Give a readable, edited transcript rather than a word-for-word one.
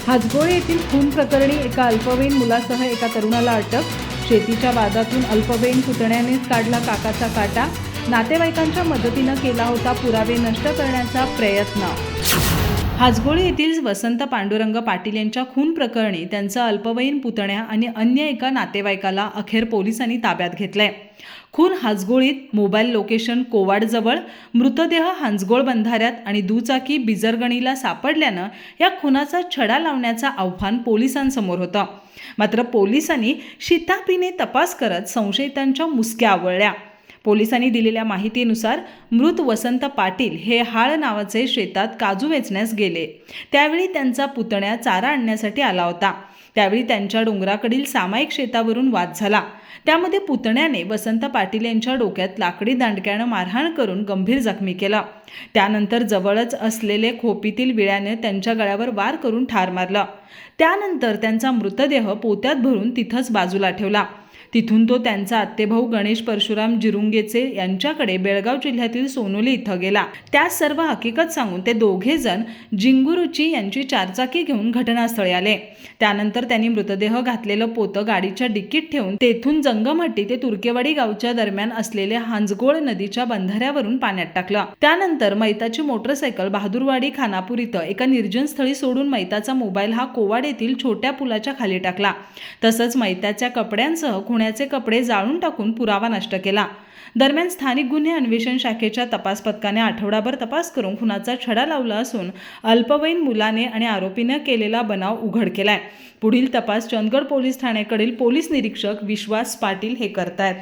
हातगोळे येथील खून प्रकरणी एका अल्पवयीन मुलासह एका तरुणाला अटक। शेतीच्या वादातून अल्पवयीन पुतण्यानेच काढला काकाचा काटा। नातेवाईकांच्या मदतीने केला होता पुरावे नष्ट करण्याचा प्रयत्न। हातगोळे येथील वसंत पांडुरंग पाटील यांच्या खून प्रकरणी त्यांचा अल्पवयीन पुतण्या आणि अन्य एका नातेवाईकाला अखेर पोलिसांनी ताब्यात घेतलंय। खून हातगोळीत, मोबाईल लोकेशन कोवाडजवळ, मृतदेह हांजगोळ बंधाऱ्यात आणि दुचाकी बिजरगणीला सापडल्यानं या खुनाचा छडा लावण्याचं आव्हान पोलिसांसमोर होतं। मात्र पोलिसांनी शिताफीने तपास करत संशयितांच्या मुसक्या आवळल्या। पोलिसांनी दिलेल्या माहितीनुसार मृत वसंत पाटील हे हाळ नावाचे शेतात काजू वेचण्यास गेले। त्यावेळी त्यांचा पुतण्या चारा आणण्यासाठी आला होता। त्यावेळी त्यांच्या डोंगराकडील सामायिक शेतावरून वाद झाला। त्यामध्ये पुतण्याने वसंत पाटील यांच्या डोक्यात लाकडी दांडक्यानं मारहाण करून गंभीर जखमी केला। त्यानंतर जवळच असलेले खोपीतील विळ्याने त्यांच्या गळ्यावर वार करून ठार मारलं। त्यानंतर त्यांचा मृतदेह पोत्यात भरून तिथंच बाजूला ठेवला। तिथून तो त्यांचा आत्तेभाऊ गणेश परशुराम जिरुंगेचे यांच्याकडे बेळगाव जिल्ह्यातील सोनोली इथं गेला। त्या सर्व हकीकत सांगून ते दोघे जण जिंगुरुची यांची चारचाकी घेऊन घटनास्थळी आले। त्यानंतर त्यांनी मृतदेह घातलेलं पोतं गाडीच्या डिक्कीत ठेवून तेथून जंगमहट्टी ते तुर्केवाडी गावच्या दरम्यान असलेल्या हांजगोळ नदीच्या बंधाऱ्यावरून पाण्यात टाकलं। त्यानंतर मैताची मोटरसायकल बहादूरवाडी खानापूर इथं एका निर्जन स्थळी सोडून मैताचा मोबाईल हा कोवाड येथील छोट्या पुलाच्या खाली टाकला। तसंच मैताच्या कपड्यांसह खुन्याचे कपडे जाळून टाकून पुरावा नष्ट केला। दरम्यान स्थानिक गुन्हे अन्वेषण शाखेच्या तपास पथकाने आठवडाभर तपास करून खुनाचा छडा लावला असून अल्पवयीन मुलाने आणि आरोपीने केलेला बनाव उघड केलाय। पुढील तपास चंदगड पोलीस ठाण्याकडील पोलीस निरीक्षक विश्वास पाटील हे करतायत।